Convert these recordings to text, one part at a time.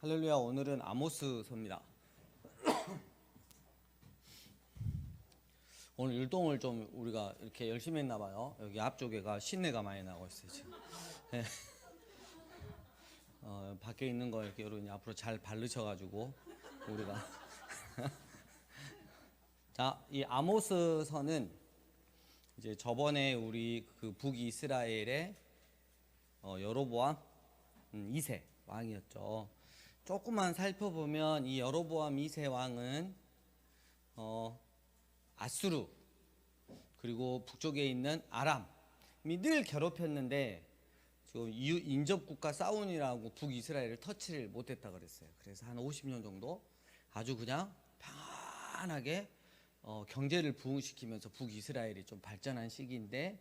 할렐루야. 오늘은 아모스서입니다. 오늘 율동을 좀 우리가 이렇게 열심히 했나 봐요. 여기 앞쪽에가 신내가 많이 나고 있어요 지금. 네. 밖에 있는 거 이렇게 여러분이 앞으로 잘 바르셔가지고 우리가 자, 이 아모스서는 이제 저번에 우리 그 북이스라엘의 여로보암 2세 왕이었죠. 조금만 살펴보면 이 여로보암 2세 왕은 아수르 그리고 북쪽에 있는 아람이 늘 괴롭혔는데 지금 인접국가 사운이라고 북이스라엘을 터치를 못했다 그랬어요. 그래서 한 50년 정도 아주 그냥 편하게 경제를 부흥시키면서 북이스라엘이 좀 발전한 시기인데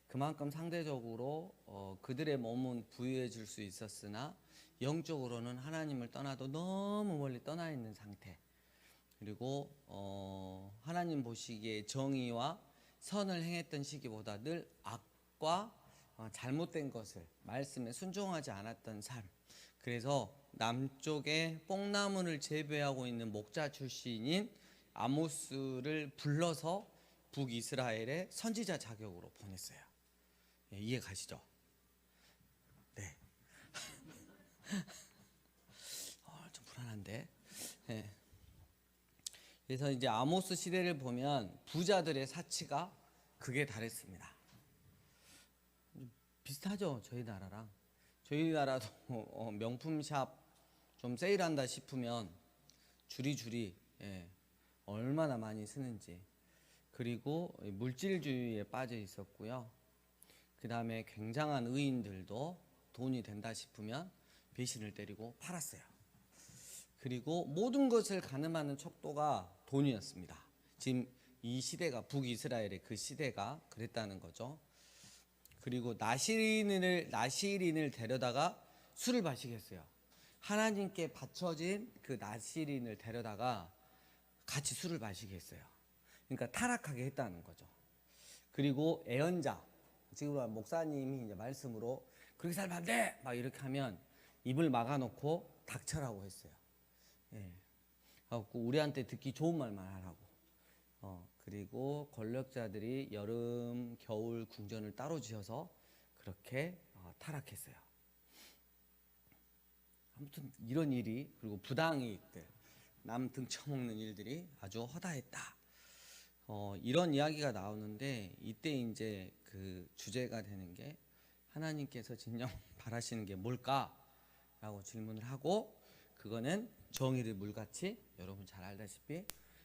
그만큼 상대적으로 그들의 몸은 부유해질 수 있었으나 영적으로는 하나님을 떠나도 너무 멀리 떠나 있는 상태. 그리고 하나님 보시기에 정의와 선을 행했던 시기보다 늘 악과 잘못된 것을 말씀에 순종하지 않았던 삶. 그래서 남쪽에 뽕나무를 재배하고 있는 목자 출신인 아모스를 불러서 북이스라엘의 선지자 자격으로 보냈어요. 예, 이해 가시죠? 네. 좀 불안한데. 네. 그래서 이제 아모스 시대를 보면 부자들의 사치가 극에 달했습니다. 비슷하죠, 저희 나라랑. 저희 나라도 명품샵 좀 세일한다 싶으면 줄이 예, 얼마나 많이 쓰는지. 그리고 물질주의에 빠져 있었고요. 그 다음에 굉장한 의인들도 돈이 된다 싶으면 배신을 때리고 팔았어요. 그리고 모든 것을 가늠하는 척도가 돈이었습니다. 지금 이 시대가 북이스라엘의 그 시대가 그랬다는 거죠. 그리고 나시린을 데려다가 술을 마시게 했어요. 하나님께 바쳐진 그 나시린을 데려다가 같이 술을 마시게 했어요. 그러니까 타락하게 했다는 거죠. 그리고 애언자, 지금 목사님이 이제 말씀으로 그렇게 살면 안 돼! 막 이렇게 하면 입을 막아놓고 닥쳐라고 했어요. 예. 우리한테 듣기 좋은 말만 하라고. 그리고 권력자들이 여름, 겨울 궁전을 따로 지어서 그렇게 타락했어요. 아무튼 이런 일이, 그리고 부당이익들, 남 등쳐먹는 일들이 아주 허다했다. 이런 이야기가 나오는데 이때 이제 그 주제가 되는 게 하나님께서 진정 바라시는 게 뭘까라고 질문을 하고, 그거는 정의를 물같이 여러분 잘 알다시피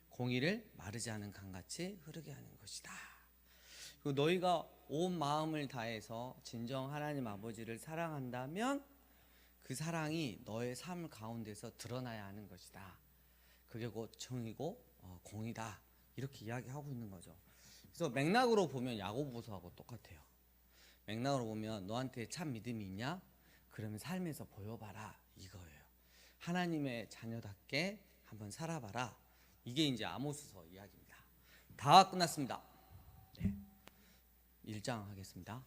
공의를 마르지 않은 강같이 흐르게 하는 것이다. 그리고 너희가 온 마음을 다해서 진정 하나님 아버지를 사랑한다면 그 사랑이 너의 삶 가운데서 드러나야 하는 것이다. 그게 곧 정의고 공의다. 이렇게 이야기하고 있는 거죠. 그래서 맥락으로 보면 야고보서하고 똑같아요. 맥락으로 보면 너한테 참 믿음이 있냐? 그러면 삶에서 보여봐라, 이거예요. 하나님의 자녀답게 한번 살아봐라. 이게 이제 아모스서 이야기입니다. 다 끝났습니다. 네. 1장 하겠습니다.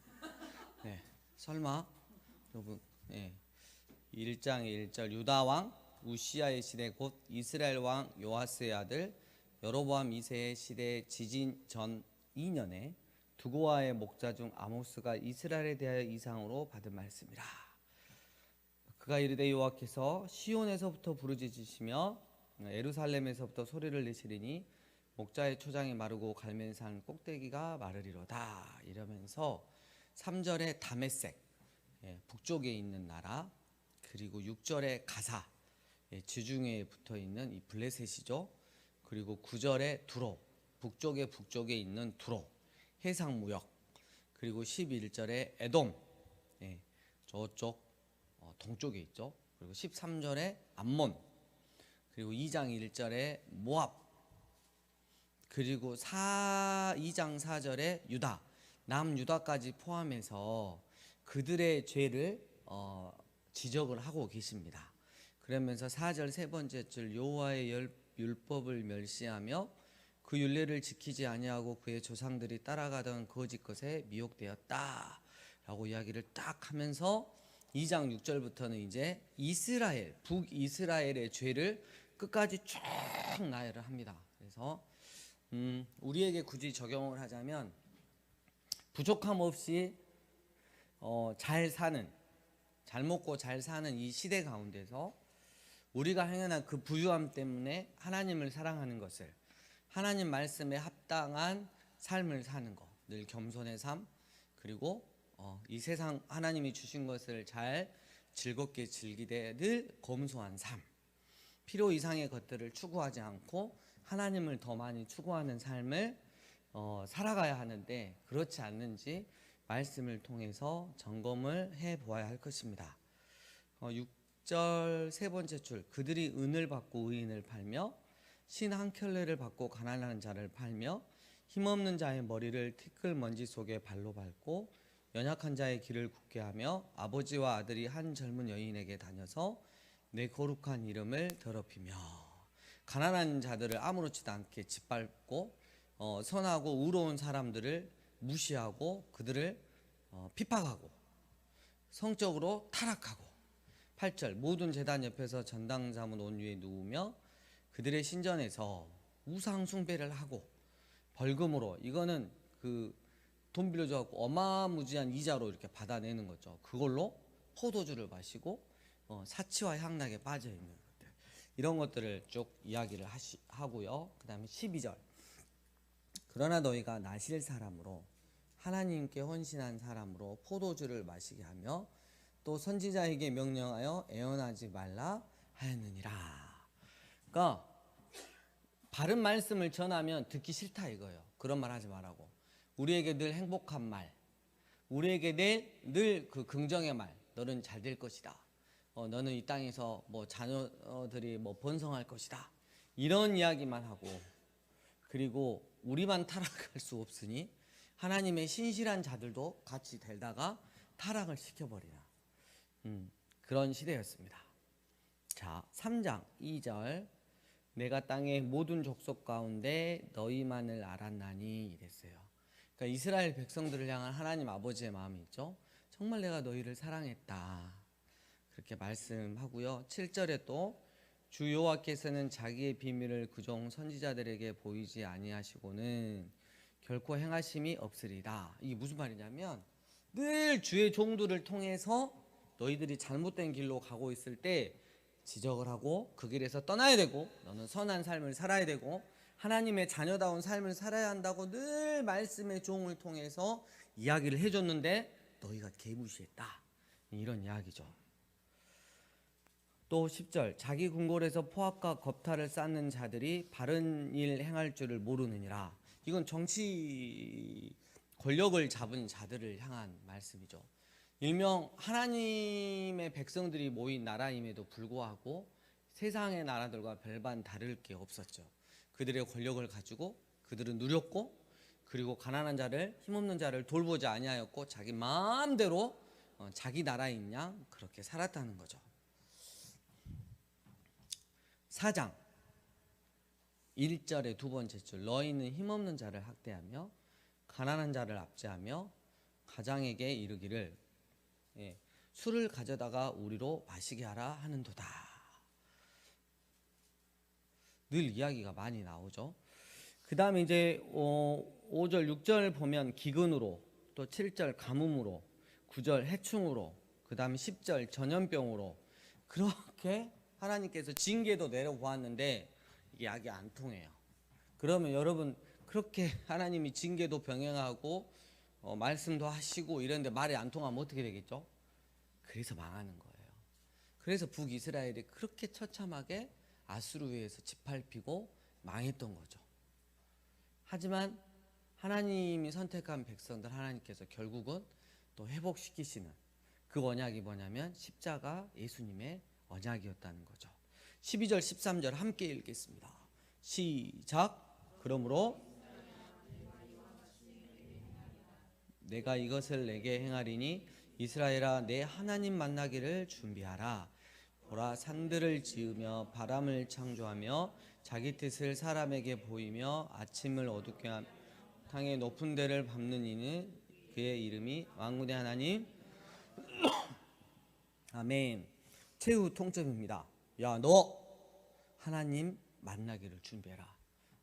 네. 설마 여러분, 네. 1장 1절 유다 왕 우시아의 시대 곧 이스라엘 왕 요아스의 아들 여로보암 2세의 시대 지진 전 2년에 두고아의 목자 중 아모스가 이스라엘에 대하여 이상으로 받은 말씀이라. 그가 이르되 여호와께서 시온에서부터 부르짖으시며 예루살렘에서부터 소리를 내시리니 목자의 초장이 마르고 갈멜산 꼭대기가 마르리로다. 이러면서 3절에 다메섹, 북쪽에 있는 나라, 그리고 6절에 가사, 지중해에 붙어있는 이 블레셋이죠. 그리고 9절에 두로, 북쪽에 있는 두로, 해상무역. 그리고 11절에 에돔, 저쪽 동쪽에 있죠. 그리고 13절에 암몬, 그리고 2장 1절에 모압, 그리고 2장 4절에 유다, 남유다까지 포함해서 그들의 죄를 지적을 하고 계십니다. 그러면서 4절 세 번째 줄 여호와의 율법을 멸시하며 그 율례를 지키지 아니하고 그의 조상들이 따라가던 거짓 것에 미혹되었다 라고 이야기를 딱 하면서 2장 6절부터는 이제 이스라엘, 북이스라엘의 죄를 끝까지 쭉 나열을 합니다. 그래서 우리에게 굳이 적용을 하자면 부족함 없이 잘 사는, 잘 먹고 잘 사는 이 시대 가운데서 우리가 행하는 그 부유함 때문에 하나님을 사랑하는 것을, 하나님 말씀에 합당한 삶을 사는 것, 늘 겸손의 삶, 그리고 이 세상 하나님이 주신 것을 잘 즐겁게 즐기되 늘 검소한 삶, 필요 이상의 것들을 추구하지 않고 하나님을 더 많이 추구하는 삶을 살아가야 하는데, 그렇지 않는지 말씀을 통해서 점검을 해보아야 할 것입니다. 6절 세 번째 줄, 그들이 은을 받고 의인을 팔며 신 한 켤레를 받고 가난한 자를 팔며 힘없는 자의 머리를 티끌 먼지 속에 발로 밟고 연약한 자의 길을 굳게 하며 아버지와 아들이 한 젊은 여인에게 다녀서 내 거룩한 이름을 더럽히며, 가난한 자들을 아무렇지도 않게 짓밟고 선하고 의로운 사람들을 무시하고 그들을 핍박하고 성적으로 타락하고. 8절 모든 제단 옆에서 전당 잡은 옷 위에 누우며 그들의 신전에서 우상 숭배를 하고 벌금으로, 이거는 그 돈 빌려줘 갖고 어마무지한 이자로 이렇게 받아내는 거죠. 그걸로 포도주를 마시고 사치와 향락에 빠져 있는 것들, 이런 것들을 쭉 이야기를 하고요. 그 다음에 12절 그러나 너희가 나실 사람으로 하나님께 헌신한 사람으로 포도주를 마시게 하며 또 선지자에게 명령하여 애언하지 말라 하였느니라. 그러니까 바른 말씀을 전하면 듣기 싫다 이거예요. 그런 말 하지 말라고. 우리에게 늘 행복한 말, 우리에게 늘 그 긍정의 말, 너는 잘 될 것이다, 너는 이 땅에서 뭐 자녀들이 뭐 번성할 것이다, 이런 이야기만 하고, 그리고 우리만 타락할 수 없으니 하나님의 신실한 자들도 같이 del다가 타락을 시켜버리나 그런 시대였습니다. 자, 3장 2절 내가 땅의 모든 족속 가운데 너희만을 알았나니 이랬어요. 그러니까 이스라엘 백성들을 향한 하나님 아버지의 마음이 있죠. 정말 내가 너희를 사랑했다, 그렇게 말씀하고요. 7절에 또 주 여호와께서는 자기의 비밀을 그종 선지자들에게 보이지 아니하시고는 결코 행하심이 없으리다. 이게 무슨 말이냐면 늘 주의 종들을 통해서 너희들이 잘못된 길로 가고 있을 때 지적을 하고 그 길에서 떠나야 되고, 너는 선한 삶을 살아야 되고 하나님의 자녀다운 삶을 살아야 한다고 늘 말씀의 종을 통해서 이야기를 해줬는데 너희가 개무시했다, 이런 이야기죠. 또 10절 자기 궁궐에서 포악과 겁탈을 쌓는 자들이 바른 일 행할 줄을 모르느니라. 이건 정치 권력을 잡은 자들을 향한 말씀이죠. 일명 하나님의 백성들이 모인 나라임에도 불구하고 세상의 나라들과 별반 다를 게 없었죠. 그들의 권력을 가지고 그들은 누렸고, 그리고 가난한 자를, 힘없는 자를 돌보지 아니하였고 자기 마음대로 자기 나라인 양 그렇게 살았다는 거죠. 4장 1절의 두 번째 줄 너희는 힘없는 자를 학대하며 가난한 자를 압제하며 가장에게 이르기를 술을 가져다가 우리로 마시게 하라 하는도다. 늘 이야기가 많이 나오죠. 그 다음에 이제 5절 6절 보면 기근으로, 또 7절 가뭄으로, 9절 해충으로, 그 다음에 10절 전염병으로, 그렇게 하나님께서 징계도 내려보았는데 이게 약이 안 통해요. 그러면 여러분, 그렇게 하나님이 징계도 병행하고 말씀도 하시고 이런데 말이 안 통하면 어떻게 되겠죠? 그래서 망하는 거예요. 그래서 북이스라엘이 그렇게 처참하게 아수르에서 짓밟히고 망했던 거죠. 하지만 하나님이 선택한 백성들 하나님께서 결국은 또 회복시키시는 그 언약이 뭐냐면 십자가 예수님의 언약이었다는 거죠. 12절 13절 함께 읽겠습니다. 시작. 그러므로 내가 이것을 내게 행하리니 이스라엘아 내 하나님 만나기를 준비하라. 보라 산들을 지으며 바람을 창조하며 자기 뜻을 사람에게 보이며 아침을 어둡게 하며 땅의 높은 데를 밟는 이는 그의 이름이 만군의 하나님 아멘. 최후 통점입니다. 야, 너 하나님 만나기를 준비해라.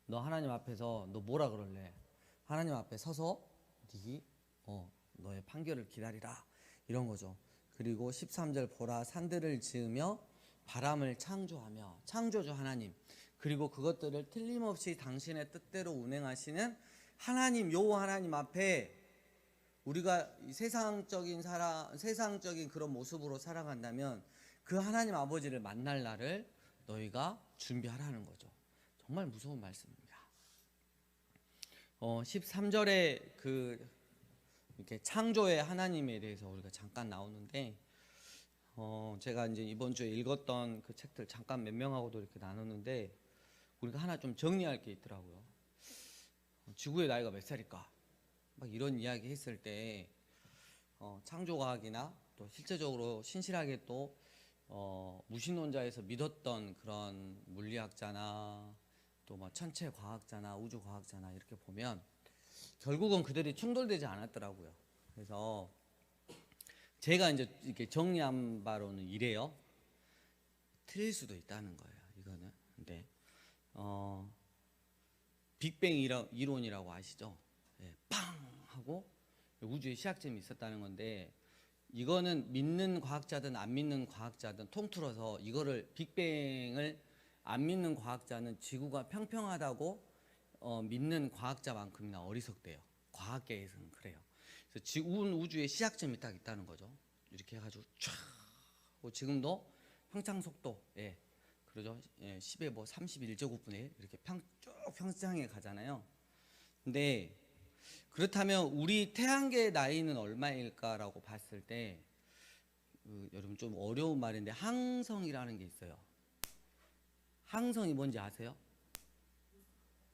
너 하나님 앞에서 너 뭐라 그럴래? 하나님 앞에 서서 네 너의 판결을 기다리라. 이런 거죠. 그리고 13절 보라 산들을 지으며 바람을 창조하며 창조주 하나님 그리고 그것들을 틀림없이 당신의 뜻대로 운행하시는 하나님 여호와 하나님 앞에 우리가 세상적인 그런 모습으로 살아간다면 그 하나님 아버지를 만날 날을 너희가 준비하라는 거죠. 정말 무서운 말씀입니다. 13절에 이렇게 창조의 하나님에 대해서 우리가 잠깐 나오는데 제가 이제 이번 주에 읽었던 그 책들 잠깐 몇 명하고도 이렇게 나눴는데 우리가 하나 좀 정리할 게 있더라고요. 지구의 나이가 몇 살일까? 막 이런 이야기 했을 때 창조과학이나 또 실제적으로 신실하게 또 무신론자에서 믿었던 그런 물리학자나 또 뭐 천체과학자나 우주과학자나 이렇게 보면 결국은 그들이 충돌되지 않았더라고요. 그래서 제가 이제 이렇게 정리한 바로는 이래요. 틀릴 수도 있다는 거예요. 이거는. 근데 빅뱅 이론이라고 아시죠? 네, 빵 하고 우주의 시작점이 있었다는 건데 이거는 믿는 과학자든 안 믿는 과학자든 통틀어서 이거를 빅뱅을 안 믿는 과학자는 지구가 평평하다고 믿는 과학자만큼이나 어리석대요. 과학계에서는 그래요. 그래서 지구는 우주의 시작점이 딱 있다는 거죠. 이렇게 해가지고 쫙 지금도 평창 속도 그러죠. 10의 뭐 31제곱분의 이렇게 쭉 평창에 가잖아요. 근데 그렇다면 우리 태양계의 나이는 얼마일까라고 봤을 때 여러분 좀 어려운 말인데 항성이라는 게 있어요. 항성이 뭔지 아세요?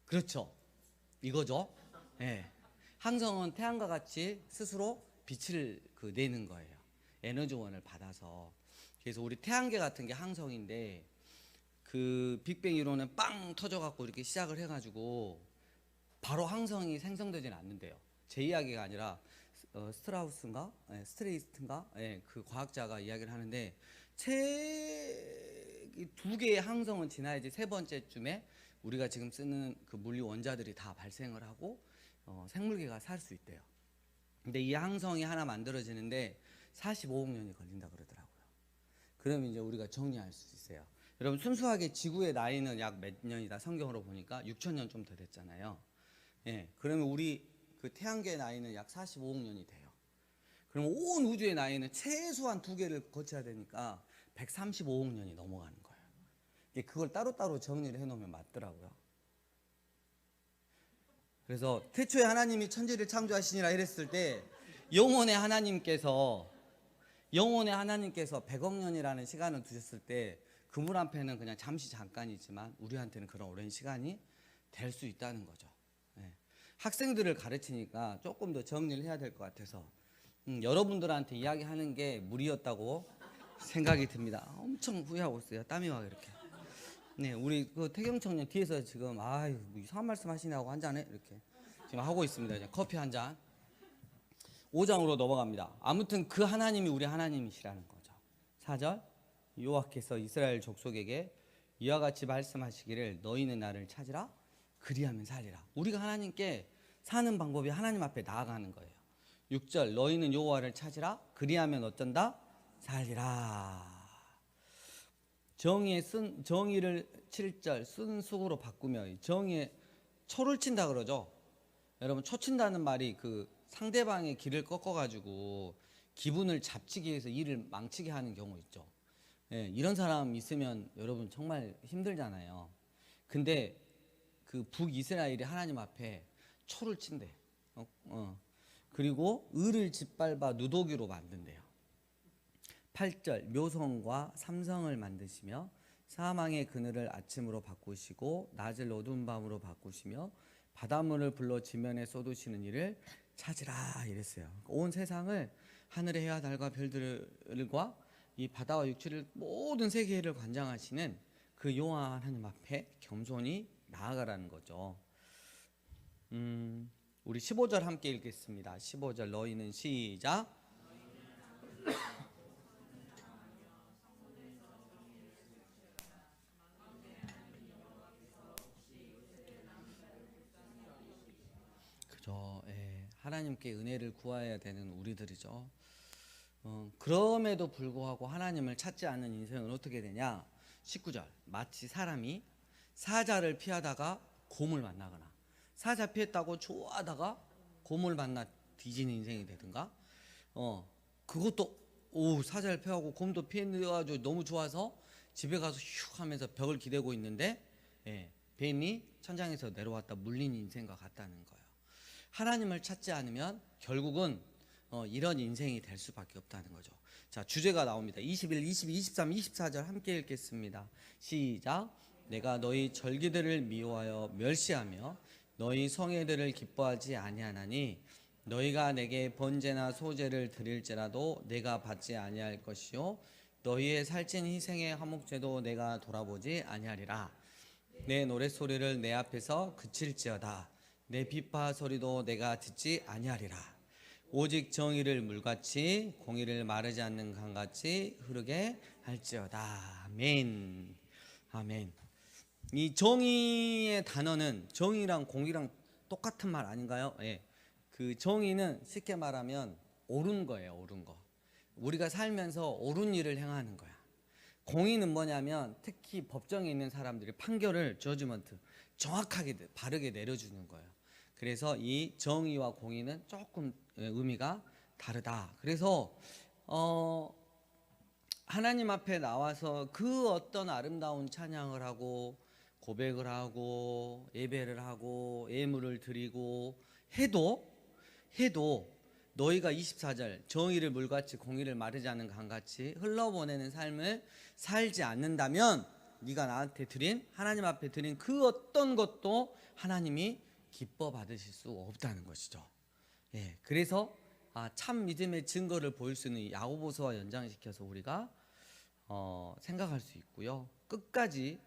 그렇죠. 이거죠. 항성은 태양과 같이 스스로 빛을 내는 거예요. 에너지원을 받아서. 그래서 우리 태양계 같은 게 항성인데 그 빅뱅 이론은 빵 터져갖고 이렇게 시작을 해가지고 바로 항성이 생성되지는 않는데요. 제 이야기가 아니라 스트레이스트인가? 그 과학자가 이야기를 하는데 두 개의 항성은 지나야지 세 번째쯤에 우리가 지금 쓰는 그 물리 원자들이 다 발생을 하고 생물계가 살 수 있대요. 근데 이 항성이 하나 만들어지는데 45억 년이 걸린다 그러더라고요. 그러면 이제 우리가 정리할 수 있어요. 여러분 순수하게 지구의 나이는 약 몇 년이다 성경으로 보니까 6,000년 좀 더 됐잖아요. 그러면 우리 그 태양계의 나이는 약 45억 년이 돼요. 그러면 온 우주의 나이는 최소한 두 개를 거쳐야 되니까 135억 년이 넘어가는 거예요. 그걸 따로따로 정리를 해놓으면 맞더라고요. 그래서 태초에 하나님이 천지를 창조하시니라 이랬을 때 영원의 하나님께서 100억 년이라는 시간을 두셨을 때 그물 한편은 그냥 잠깐이지만 우리한테는 그런 오랜 시간이 될 수 있다는 거죠. 학생들을 가르치니까 조금 더 정리를 해야 될 것 같아서 여러분들한테 이야기하는 게 무리였다고 생각이 듭니다. 엄청 후회하고 있어요. 땀이 막 이렇게. 우리 그 태경 청년 뒤에서 지금 뭐 이상한 말씀 하시냐고 한 잔에 이렇게 지금 하고 있습니다. 이제 커피 한 잔. 5장으로 넘어갑니다. 아무튼 그 하나님이 우리 하나님이시라는 거죠. 4절 여호와께서 이스라엘 족속에게 이와 같이 말씀하시기를 너희는 나를 찾으라 그리하면 살리라. 우리가 하나님께 사는 방법이 하나님 앞에 나아가는 거예요. 6절 너희는 여호와를 찾으라 그리하면 어쩐다? 살리라. 정의를 7절 순수로 바꾸며 정의에 초를 친다 그러죠. 여러분 초 친다는 말이 그 상대방의 길을 꺾어가지고 기분을 잡치기 위해서 일을 망치게 하는 경우 있죠. 이런 사람 있으면 여러분 정말 힘들잖아요. 근데 그 북이스라엘이 하나님 앞에 초를 친대. 그리고 을을 짓밟아 누더기로 만든대요. 8절 묘성과 삼성을 만드시며 사망의 그늘을 아침으로 바꾸시고 낮을 어두운 밤으로 바꾸시며 바닷물을 불러 지면에 쏟으시는 이를 찾으라 이랬어요. 온 세상을 하늘의 해와 달과 별들과 이 바다와 육지를 모든 세계를 관장하시는 그 여호와 하나님 앞에 겸손히 나아가라는 거죠. 우리 15절 함께 읽겠습니다. 15절 너희는 시작 하나님께 은혜를 구해야 되는 우리들이죠. 그럼에도 불구하고 하나님을 찾지 않는 인생은 어떻게 되냐? 19절. 마치 사람이 사자를 피하다가 곰을 만나거나, 사자 피했다고 좋아하다가 곰을 만나 뒤지는 인생이 되든가, 그것도 사자를 피하고 곰도 피해가지고 너무 좋아서 집에 가서 슉 하면서 벽을 기대고 있는데, 뱀이 천장에서 내려왔다 물린 인생과 같다는 거예요. 하나님을 찾지 않으면 결국은 이런 인생이 될 수밖에 없다는 거죠. 자, 주제가 나옵니다. 21, 22, 23, 24절 함께 읽겠습니다. 시작. 내가 너희 절기들을 미워하여 멸시하며 너희 성회들을 기뻐하지 아니하나니 너희가 내게 번제나 소제를 드릴지라도 내가 받지 아니할 것이요 너희의 살찐 희생의 화목제도 내가 돌아보지 아니하리라. 내 노랫소리를 내 앞에서 그칠지어다. 내 비파 소리도 내가 듣지 아니하리라. 오직 정의를 물같이 공의를 마르지 않는 강같이 흐르게 할지어다. 아멘. 아멘. 이 정의의 단어는 정의랑 공의랑 똑같은 말 아닌가요? 그 정의는 쉽게 말하면 옳은 거예요. 옳은 거. 우리가 살면서 옳은 일을 행하는 거야. 공의는 뭐냐면 특히 법정에 있는 사람들이 판결을 저지먼트 정확하게 바르게 내려주는 거예요. 그래서 이 정의와 공의는 조금 의미가 다르다. 그래서 하나님 앞에 나와서 그 어떤 아름다운 찬양을 하고 고백을 하고 예배를 하고 예물을 드리고 해도 너희가 24절 정의를 물같이 공의를 마르지 않는 강같이 흘러보내는 삶을 살지 않는다면 네가 나한테 드린 하나님 앞에 드린 그 어떤 것도 하나님이 기뻐 받으실 수 없다는 것이죠. 그래서 참 믿음의 증거를 보일 수 있는 야고보서와 연장시켜서 우리가 생각할 수 있고요. 끝까지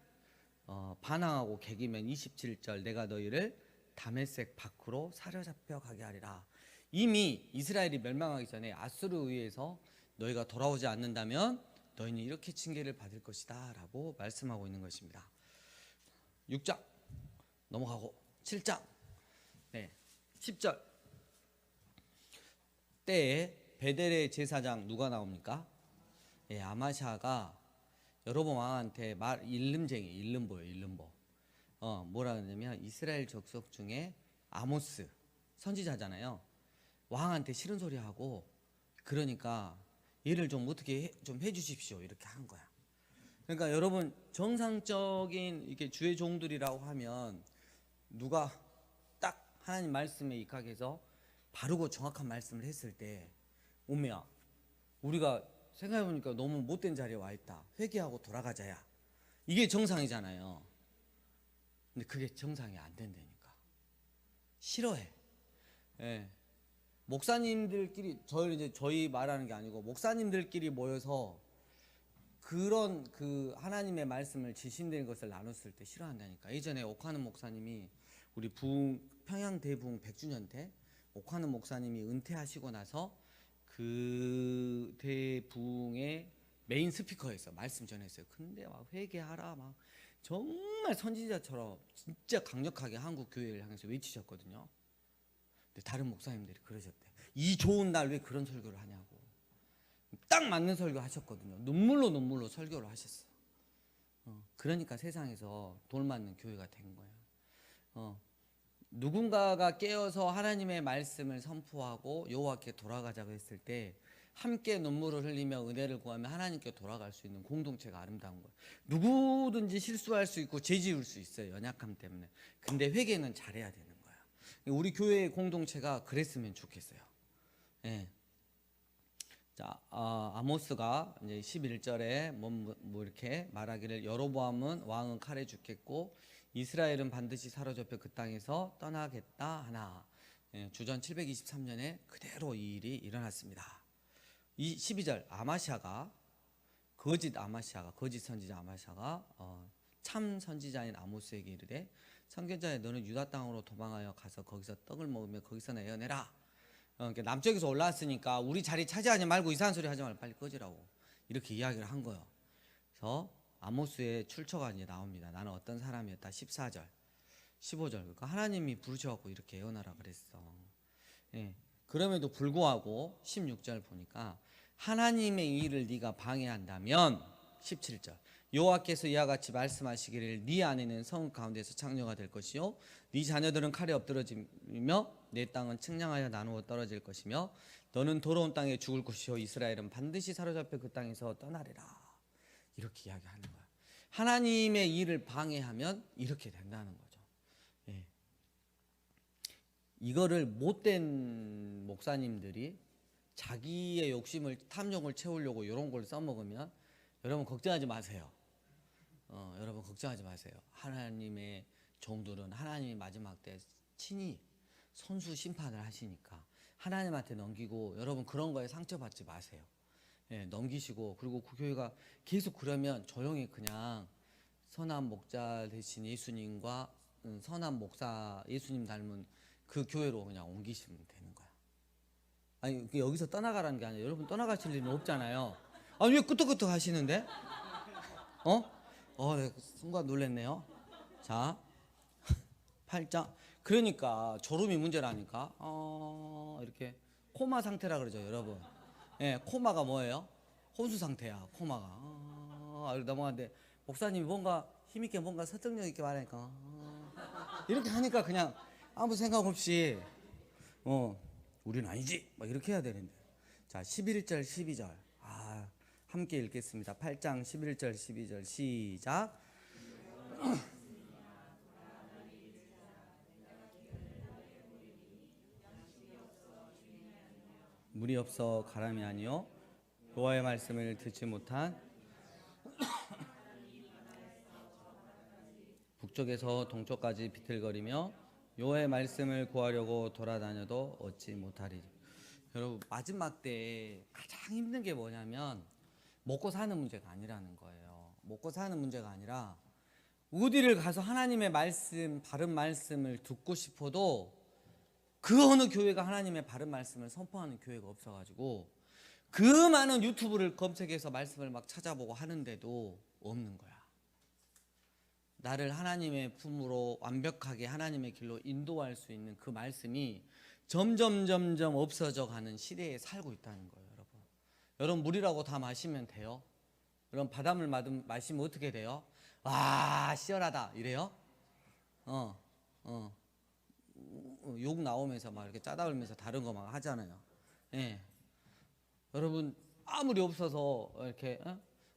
반항하고 개기면 27절 내가 너희를 다메섹 밖으로 사로잡혀 가게 하리라. 이미 이스라엘이 멸망하기 전에 아수르에 의해서 너희가 돌아오지 않는다면 너희는 이렇게 징계를 받을 것이다 라고 말씀하고 있는 것입니다. 6장 넘어가고 7장 10절 때에 베델의 제사장 누가 나옵니까? 아마샤가 여로보암 왕한테 일름보예요. 뭐라 그러냐면 이스라엘 족속 중에 아모스 선지자잖아요. 왕한테 싫은 소리 하고 그러니까 얘를 좀 어떻게 좀 해주십시오 이렇게 한 거야. 그러니까 여러분 정상적인 이렇게 주의 종들이라고 하면 누가 딱 하나님 말씀에 입각해서 바르고 정확한 말씀을 했을 때 오메야 우리가 생각해보니까 너무 못된 자리에 와 있다. 회개하고 돌아가자야. 이게 정상이잖아요. 근데 그게 정상이 안 된다니까. 싫어해. 목사님들끼리 저희 말하는 게 아니고 목사님들끼리 모여서 그런 그 하나님의 말씀을 지신되는 것을 나눴을 때 싫어한다니까. 예전에 옥하는 목사님이 우리 평양 대부흥 100주년 때 옥하는 목사님이 은퇴하시고 나서 그 대부흥의 메인 스피커였어. 말씀 전했어요. 근데 막 회개하라 막 정말 선지자처럼 진짜 강력하게 한국 교회를 향해서 외치셨거든요. 근데 다른 목사님들이 그러셨대. 이 좋은 날 왜 그런 설교를 하냐고. 딱 맞는 설교 하셨거든요. 눈물로 설교를 하셨어요. 그러니까 세상에서 돌 맞는 교회가 된 거예요. 누군가가 깨어서 하나님의 말씀을 선포하고 여호와께 돌아가자고 했을 때 함께 눈물을 흘리며 은혜를 구하며 하나님께 돌아갈 수 있는 공동체가 아름다운 거예요. 누구든지 실수할 수 있고 죄 지을 수 있어요. 연약함 때문에. 근데 회개는 잘해야 되는 거예요. 우리 교회의 공동체가 그랬으면 좋겠어요. 자, 아모스가 이제 11절에 뭐 이렇게 말하기를 여로보암은 왕은 칼에 죽겠고 이스라엘은 반드시 사로잡혀 그 땅에서 떠나겠다 하나. 주전 723년에 그대로 이 일이 일어났습니다. 이 12절 거짓 선지자 아마샤가 참 선지자인 아모스에게 이르되 선견자여 너는 유다 땅으로 도망하여 가서 거기서 떡을 먹으며 거기서 내어내라. 남쪽에서 올라왔으니까 우리 자리 차지하지 말고 이상한 소리 하지 말고 빨리 꺼지라고 이렇게 이야기를 한 거예요. 그래서 아모스의 출처가 이제 나옵니다. 나는 어떤 사람이었다. 14절 15절 그러니까 하나님이 부르셔갖고 이렇게 예언하라 그랬어. 예. 그럼에도 불구하고 16절 보니까 하나님의 일을 네가 방해한다면 17절 여호와께서 이와 같이 말씀하시기를 네 아내는 성읍 가운데서 창녀가 될 것이요 네 자녀들은 칼에 엎드러지며 내 땅은 측량하여 나누어 떨어질 것이며 너는 더러운 땅에 죽을 것이요 이스라엘은 반드시 사로잡혀 그 땅에서 떠나리라. 이렇게 이야기하는 거야. 하나님의 일을 방해하면 이렇게 된다는 거죠. 예. 이거를 못된 목사님들이 자기의 욕심을 탐욕을 채우려고 이런 걸 써먹으면 여러분 걱정하지 마세요. 여러분 걱정하지 마세요. 하나님의 종들은 하나님이 마지막 때 친히 선수 심판을 하시니까 하나님한테 넘기고 여러분 그런 거에 상처받지 마세요. 예, 넘기시고 그리고 그 교회가 계속 그러면 조용히 그냥 선한 목자 대신 예수님과 선한 목사 예수님 닮은 그 교회로 그냥 옮기시면 되는 거야. 아니 여기서 떠나가라는 게 아니라 여러분 떠나가실 일은 없잖아요. 아니 왜 끄떡끄떡 하시는데? 네, 순간 놀랬네요. 자 8장 그러니까 졸음이 문제라니까. 이렇게 코마 상태라 그러죠 여러분. 예, 코마가 뭐예요? 혼수 상태야 코마가. 넘어가는데 목사님이 뭔가 힘있게 뭔가 설득력 있게 말하니까 이렇게 하니까 그냥 아무 생각 없이 우리는 아니지 막 이렇게 해야 되는데. 자 11절 12절 함께 읽겠습니다. 8장 11절 12절 시작. 물이 없어 가람이 아니요 여호와의 말씀을 듣지 못한 북쪽에서 동쪽까지 비틀거리며 여호와의 말씀을 구하려고 돌아다녀도 얻지 못하리니. 여러분 마지막 때 가장 힘든 게 뭐냐면 먹고 사는 문제가 아니라는 거예요. 먹고 사는 문제가 아니라 어디를 가서 하나님의 말씀 바른 말씀을 듣고 싶어도 그 어느 교회가 하나님의 바른 말씀을 선포하는 교회가 없어가지고 그 많은 유튜브를 검색해서 말씀을 막 찾아보고 하는데도 없는 거야. 나를 하나님의 품으로 완벽하게 하나님의 길로 인도할 수 있는 그 말씀이 점점 없어져 가는 시대에 살고 있다는 거예요. 여러분 물이라고 다 마시면 돼요? 여러분 바닷물 마시면 어떻게 돼요? 와 시원하다 이래요? 욕 나오면서 막 이렇게 짜다울면서 다른 거 막 하잖아요. 예. 여러분 아무리 없어서 이렇게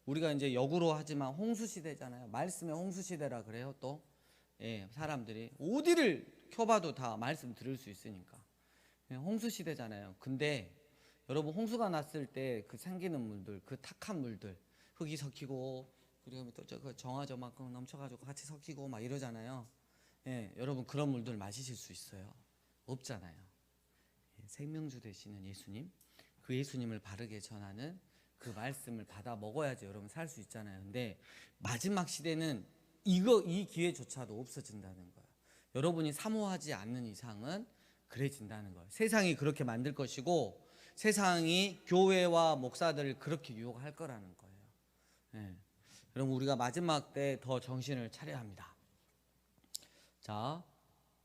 우리가 이제 역으로 하지만 홍수 시대잖아요. 말씀의 홍수 시대라 그래요 또. 예, 사람들이 어디를 켜봐도 다 말씀 들을 수 있으니까. 예, 홍수 시대잖아요. 근데 여러분 홍수가 났을 때 그 생기는 물들, 그 탁한 물들, 흙이 섞이고 그리고 또 저 정화저만큼 넘쳐가지고 같이 섞이고 막 이러잖아요. 예, 여러분 그런 물들 마시실 수 있어요? 없잖아요. 예, 생명주 되시는 예수님, 그 예수님을 바르게 전하는 그 말씀을 받아 먹어야지 여러분 살 수 있잖아요. 근데 마지막 시대는 이 기회조차도 없어진다는 거예요. 여러분이 사모하지 않는 이상은 그래진다는 거예요. 세상이 그렇게 만들 것이고 세상이 교회와 목사들을 그렇게 유혹할 거라는 거예요. 예. 여러분 우리가 마지막 때 더 정신을 차려야 합니다. 자,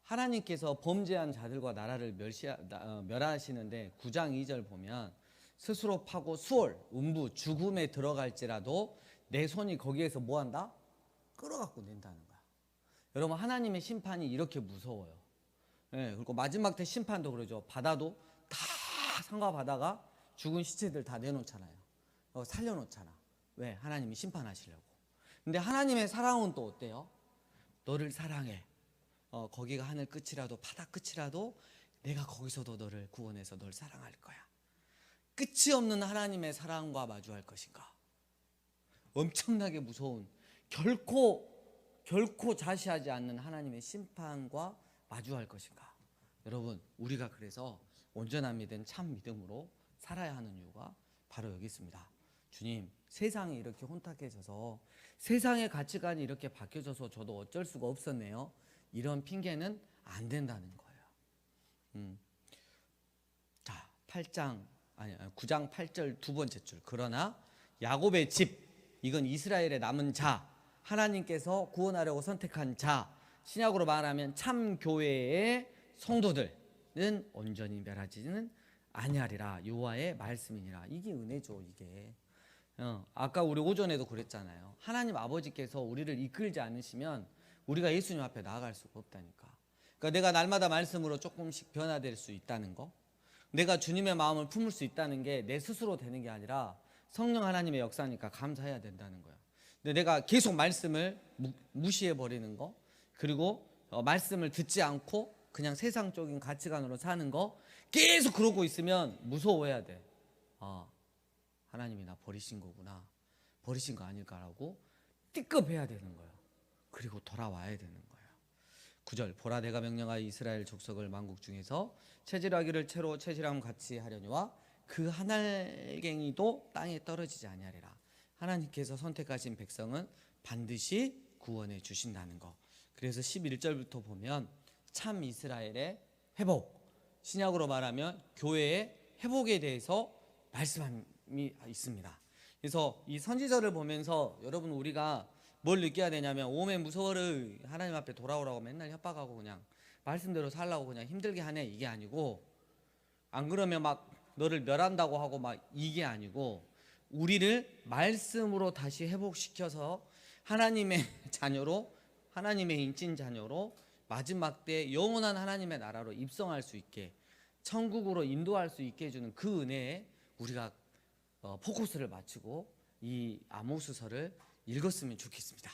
하나님께서 범죄한 자들과 나라를 멸하시는데 9장 2절 보면 스스로 파고 수월, 음부, 죽음에 들어갈지라도 내 손이 거기에서 뭐한다? 끌어갖고 낸다는 거야. 여러분 하나님의 심판이 이렇게 무서워요. 예, 그리고 마지막 때 심판도 그러죠. 바다도 다 산과 바다가 죽은 시체들 다 내놓잖아요. 살려놓잖아. 왜? 하나님이 심판하시려고. 근데 하나님의 사랑은 또 어때요? 너를 사랑해. 거기가 하늘 끝이라도 바다 끝이라도 내가 거기서도 너를 구원해서 널 사랑할 거야. 끝이 없는 하나님의 사랑과 마주할 것인가? 엄청나게 무서운 결코 자시하지 않는 하나님의 심판과 마주할 것인가? 여러분 우리가 그래서 온전한 믿음 참 믿음으로 살아야 하는 이유가 바로 여기 있습니다. 주님 세상이 이렇게 혼탁해져서 세상의 가치관이 이렇게 바뀌어져서 저도 어쩔 수가 없었네요. 이런 핑계는 안 된다는 거예요. 자 9장 8절 두 번째 줄. 그러나 야곱의 집, 이건 이스라엘의 남은 자, 하나님께서 구원하려고 선택한 자, 신약으로 말하면 참 교회의 성도들, 는 온전히 멸하지는 아니하리라. 여호와의 말씀이니라. 이게 은혜죠. 이게 아까 우리 오전에도 그랬잖아요. 하나님 아버지께서 우리를 이끌지 않으시면 우리가 예수님 앞에 나아갈 수가 없다니까. 그러니까 내가 날마다 말씀으로 조금씩 변화될 수 있다는 거, 내가 주님의 마음을 품을 수 있다는 게 내 스스로 되는 게 아니라 성령 하나님의 역사니까 감사해야 된다는 거야. 근데 내가 계속 말씀을 무시해 버리는 거, 그리고 말씀을 듣지 않고 그냥 세상적인 가치관으로 사는 거 계속 그러고 있으면 무서워해야 돼. 하나님이 나 버리신 거구나, 버리신 거 아닐까라고 띠급해야 되는 거예요. 그리고 돌아와야 되는 거예요. 9절, 보라 내가 명령하여 이스라엘 족속을 만국 중에서 체질하기를 채로 체질함 같이 하려니와 그 한 알갱이도 땅에 떨어지지 아니하리라. 하나님께서 선택하신 백성은 반드시 구원해 주신다는 거. 그래서 11절부터 보면 참 이스라엘의 회복, 신약으로 말하면 교회의 회복에 대해서 말씀이 있습니다. 그래서 이 선지서를 보면서 여러분 우리가 뭘 느껴야 되냐면 오메 무서워를 하나님 앞에 돌아오라고 맨날 협박하고 그냥 말씀대로 살라고 그냥 힘들게 하네, 이게 아니고, 안 그러면 막 너를 멸한다고 하고 막 이게 아니고, 우리를 말씀으로 다시 회복시켜서 하나님의 자녀로, 하나님의 인친 자녀로 마지막 때 영원한 하나님의 나라로 입성할 수 있게, 천국으로 인도할 수 있게 해주는 그 은혜에 우리가 포커스를 맞추고 이 아모스서를 읽었으면 좋겠습니다.